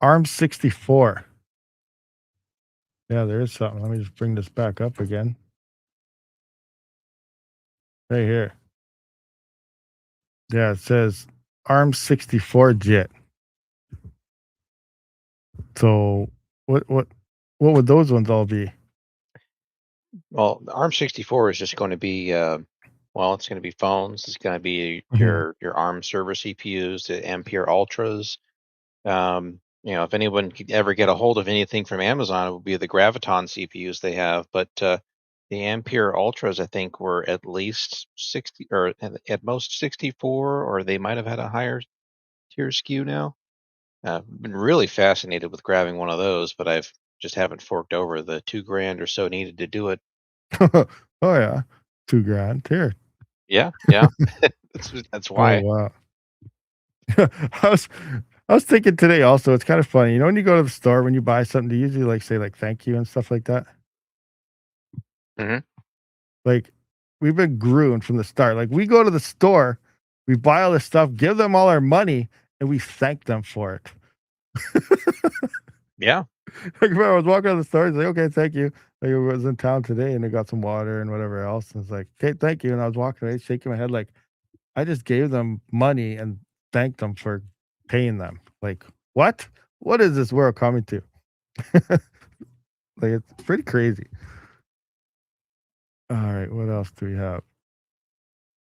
ARM 64. Yeah, there is something. Let me just bring this back up again. Right here. Yeah, it says ARM 64 JIT. So what would those ones all be? Well, the ARM64 is just going to be it's going to be phones. It's going to be Mhm. your ARM server CPUs, the Ampere Ultras. If anyone could ever get a hold of anything from Amazon, it would be the Graviton CPUs they have. But the Ampere Ultras, I think, were at least 60 or at most 64, or they might have had a higher tier SKU now. I've been really fascinated with grabbing one of those, but I've just haven't forked over the $2,000 or so needed to do it. Oh yeah. $2,000 here. Yeah, that's Oh why. wow. I was I was thinking today also, it's kind of funny. When you go to the store, when you buy something, do you usually like say like thank you and stuff like that? Hmm. Like, we've been groomed from the start. Like, we go to the store, we buy all this stuff, give them all our money, and we thanked them for it. Yeah. Like, I was walking down the store, it's like, okay, thank you. Like, I was in town today and they got some water and whatever else. And it's like, okay, thank you. And I was walking away, shaking my head, like, I just gave them money and thanked them for paying them. Like, what? What is this world coming to? Like, it's pretty crazy. All right, what else do we have?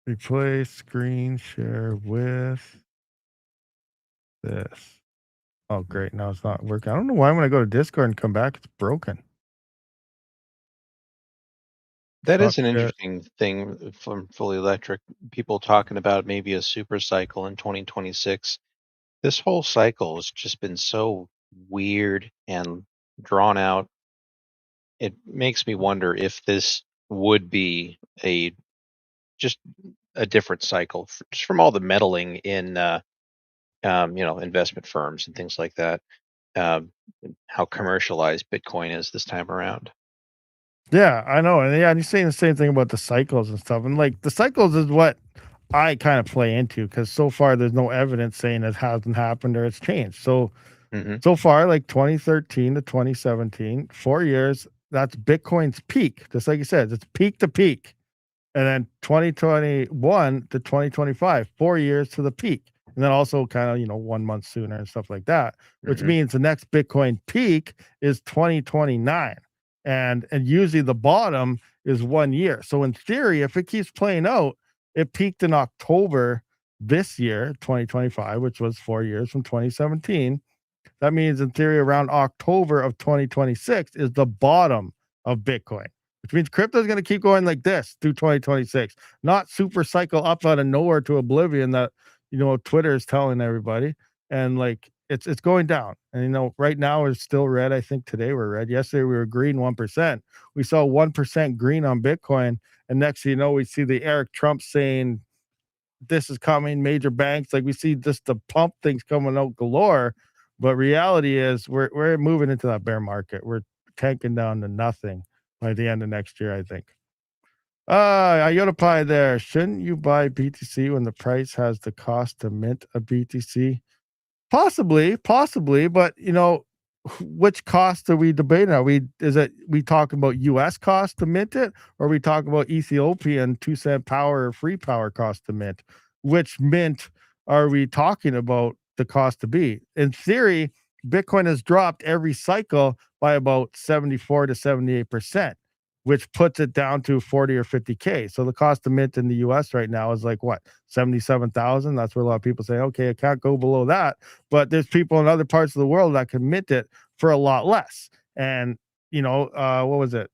Replace screen share with this. Oh, great. Now it's not working. I don't know why when I go to Discord and come back, it's broken. That Stop is an share. interesting thing from Fully Electric. People talking about maybe a super cycle in 2026. This whole cycle has just been so weird and drawn out. It makes me wonder if this would be a just a different cycle, just from all the meddling in investment firms and things like that. Um, how commercialized Bitcoin is this time around. Yeah, I know. And yeah, and you're saying the same thing about the cycles and stuff. And like the cycles is what I kind of play into because so far there's no evidence saying it hasn't happened or it's changed. So Hmm. so far, like 2013 to 2017, 4 years, that's Bitcoin's peak. Just like you said, it's peak to peak. And then 2021 to 2025, 4 years to the peak. And then also kind of, 1 month sooner and stuff like that, which Hmm. means the next Bitcoin peak is 2029. And usually the bottom is 1 year. So in theory, if it keeps playing out, it peaked in October this year, 2025, which was 4 years from 2017. That means in theory around October of 2026 is the bottom of Bitcoin, which means crypto is going to keep going like this through 2026, not super cycle up out of nowhere to oblivion that, Twitter is telling everybody. And like it's going down. And right now we're still red. I think today we're red. Yesterday we were green 1%. We saw 1% green on Bitcoin. And next thing you know, we see the Eric Trump saying this is coming, major banks, like we see just the pump things coming out galore. But reality is we're moving into that bear market. We're tanking down to nothing by the end of next year, I think. Iota Pie there. Shouldn't you buy BTC when the price has the cost to mint a BTC? Possibly, but which cost are we debating? We talking about US cost to mint it, or are we talking about Ethiopian 2 cent power or free power cost to mint? Which mint are we talking about the cost to be? In theory, Bitcoin has dropped every cycle by about 74 to 78%, which puts it down to 40 or 50K. So the cost to mint in the US right now is like what, 77,000? That's where a lot of people say, okay, it can't go below that. But there's people in other parts of the world that can mint it for a lot less. And, what was it?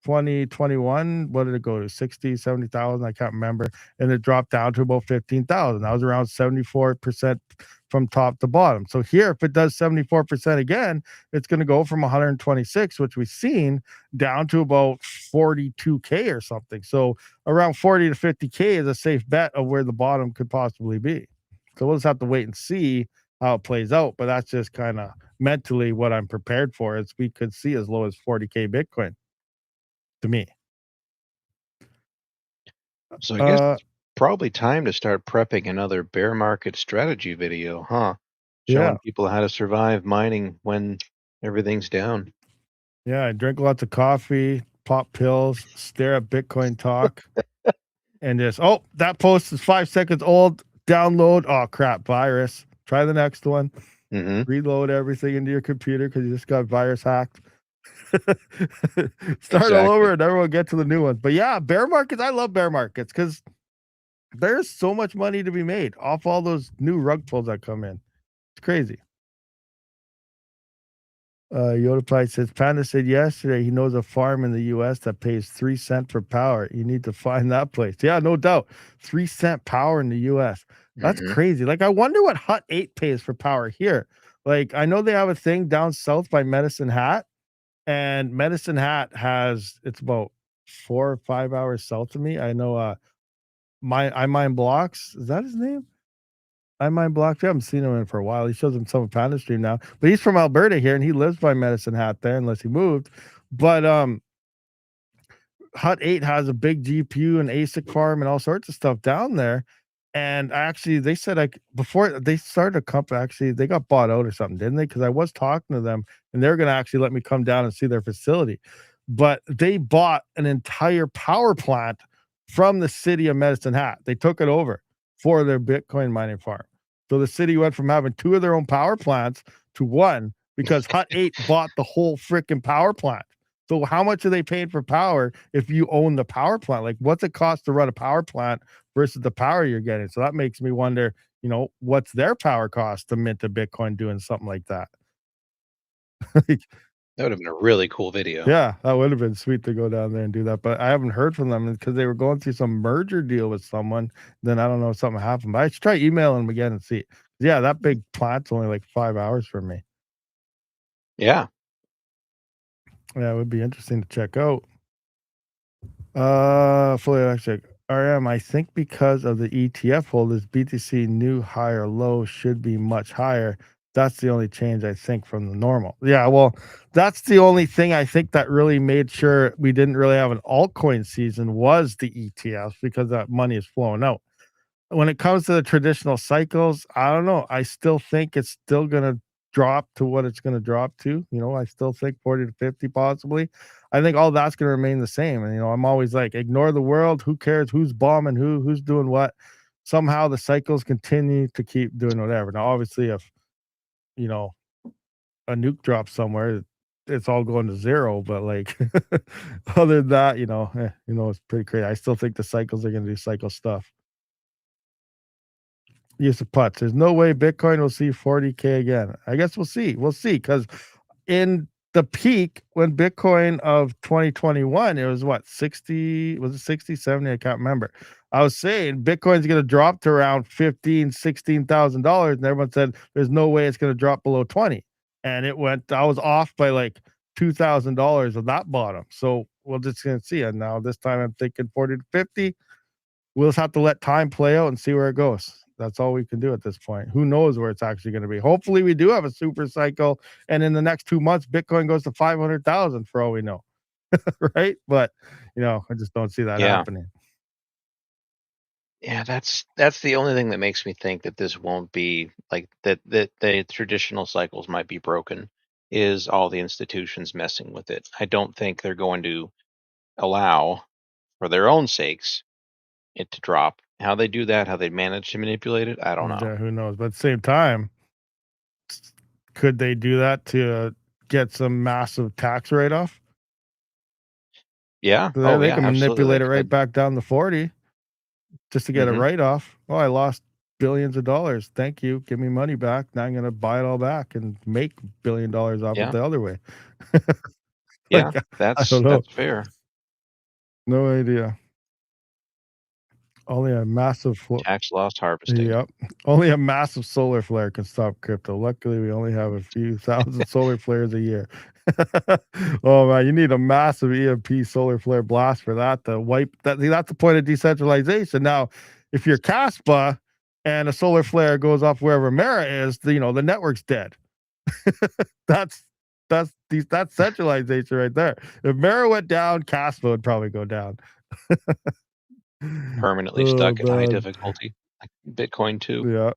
2021, what did it go to? 60, 70,000? I can't remember. And it dropped down to about 15,000. That was around 74% from top to bottom. So here, if it does 74% again, it's going to go from 126, which we've seen, down to about 42K or something. So around 40 to 50K is a safe bet of where the bottom could possibly be. So we'll just have to wait and see how it plays out. But that's just kind of mentally what I'm prepared for is we could see as low as 40K Bitcoin to me. So I guess Uh it's probably time to start prepping another bear market strategy video, huh? yeah. Showing people how to survive mining when everything's down. Yeah. I drink lots of coffee, pop pills, stare at Bitcoin talk, and just that post is 5 seconds old. Download. Oh crap, virus. Try the next one. Hmm. Reload everything into your computer because you just got virus hacked. Start all over Exactly. and everyone get to the new ones. But yeah, bear markets. I love bear markets because there's so much money to be made off all those new rug pulls that come in. It's crazy. Yoda Pie says Panda said yesterday he knows a farm in the US that pays 3 cents for power. You need to find that place. Yeah, no doubt. 3 cent power in the US. That's Hmm. crazy. Like, I wonder what Hut 8 pays for power here. Like, I know they have a thing down south by Medicine Hat, and Medicine Hat it's about 4 or 5 hours south of me. I know I mine blocks. Is that his name? I mine blocks. I haven't seen him in for a while. He shows him some Panda stream now. But he's from Alberta here and he lives by Medicine Hat there, unless he moved. But Hut 8 has a big GPU and ASIC farm and all sorts of stuff down there. And actually, they said before they started a company, actually, they got bought out or something, didn't they? Because I was talking to them, and they're going to actually let me come down and see their facility. But they bought an entire power plant from the city of Medicine Hat. They took it over for their Bitcoin mining farm. So the city went from having two of their own power plants to one because Hut 8 bought the whole freaking power plant. So how much are they paying for power if you own the power plant? Like, what's it cost to run a power plant versus the power you're getting? So that makes me wonder, what's their power cost to mint a Bitcoin doing something like that? Like, That would have been a really cool video. yeah, that would have been sweet to go down there and do that, but I haven't heard from them because they were going through some merger deal with someone. Then I don't know if something happened, but I should try emailing them again and see. Yeah, that big plant's only like 5 hours from me. Yeah. Yeah, it would be interesting to check out. Fully electric. RM, I think because of the ETF holders, BTC new high or low should be much higher. That's the only change I think from the normal. Yeah, well, that's the only thing I think that really made sure we didn't really have an altcoin season was the ETFs because that money is flowing out. When it comes to the traditional cycles, I don't know. I still think it's still gonna drop to what it's gonna drop to. I still think 40 to 50 possibly. I think all that's gonna remain the same. And I'm always like, ignore the world. Who cares who's bombing who's doing what? Somehow the cycles continue to keep doing whatever. Now, obviously, if you know a nuke drops somewhere, it's all going to zero. But like other than that, it's pretty crazy. I still think the cycles are gonna do cycle stuff. Use of putts. There's no way Bitcoin will see 40K again. I guess we'll see. We'll see because in the peak when Bitcoin of 2021, it was what 60? Was it 60, 70? I can't remember. I was saying Bitcoin's going to drop to around $15,000, and everyone said there's no way it's going to drop below 20. And it went. I was off by like $2,000 of that bottom. So we're just going to see. And now this time I'm thinking 40 to 50. We'll just have to let time play out and see where it goes. That's all we can do at this point. Who knows where it's actually going to be? Hopefully, we do have a super cycle, and in the next 2 months, Bitcoin goes to 500,000 for all we know, right? But I just don't see that Yeah. happening. Yeah, that's the only thing that makes me think that this won't be like that the traditional cycles might be broken is all the institutions messing with it. I don't think they're going to allow, for their own sakes, it to drop. How they do that, how they manage to manipulate it, I don't know. Yeah, who knows? But at the same time, could they do that to get some massive tax write off? Yeah. So Oh they yeah, can absolutely. manipulate They it right could. back down to 40 just to get a Hmm. write off. Oh, I lost billions of dollars. Thank you. Give me money back. Now I'm going to buy it all back and make $1 billion off it Yeah. the other way. Yeah. Like, I That's don't know. that's fair. No idea. Only a massive Tax loss harvesting. yep. Only a massive solar flare can stop crypto. Luckily, we only have a few thousand solar flares a year. Oh man, you need a massive EMP solar flare blast for that to wipe that. See, that's the point of decentralization. Now, if you're Kaspa and a solar flare goes off wherever Mara is, the network's dead. That's that's centralization right there. If Mara went down, Kaspa would probably go down. Permanently Oh stuck at high man. difficulty. Like Bitcoin too. Yeah.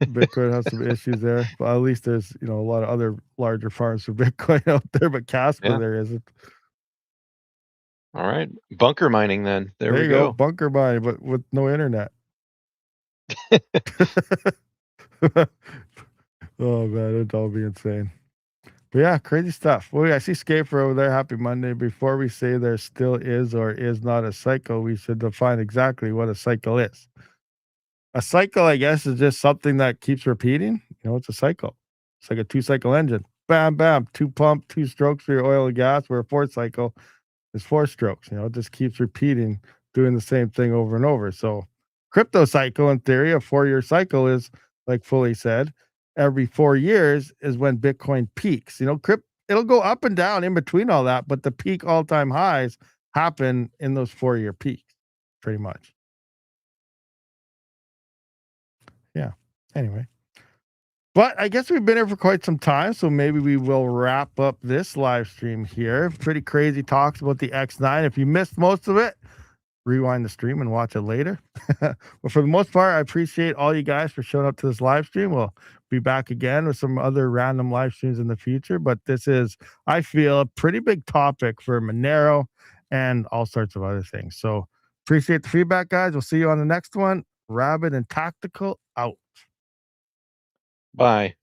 Bitcoin has some issues there, but at least there's, a lot of other larger farms for Bitcoin out there, but Casper Yeah. there isn't. All right. Bunker mining then. There There we you go, go. bunker mine, but with no internet. Oh man, it'd all be insane. But yeah, crazy stuff. Well, I see Scaper over there. Happy Monday. Before we say there still is or is not a cycle, we should define exactly what a cycle is. A cycle, I guess, is just something that keeps repeating. It's a cycle. It's like a 2-cycle engine. Bam, bam, 2 pump, 2 strokes for your oil and gas, where a 4 cycle is 4 strokes. It just keeps repeating, doing the same thing over and over. So, crypto cycle, in theory, a 4-year cycle is, like Fully said, every 4 years is when Bitcoin peaks. It'll go up and down in between all that, but the peak all time highs happen in those 4-year peaks, pretty much. Yeah. Anyway. But I guess we've been here for quite some time, so maybe we will wrap up this live stream here. Pretty crazy talks about the X9. If you missed most of it, rewind the stream and watch it later. But for the most part, I appreciate all you guys for showing up to this live stream. We'll be back again with some other random live streams in the future. But this is, I feel, a pretty big topic for Monero and all sorts of other things. So appreciate the feedback, guys. We'll see you on the next one. Rabid and Tactical out. Bye.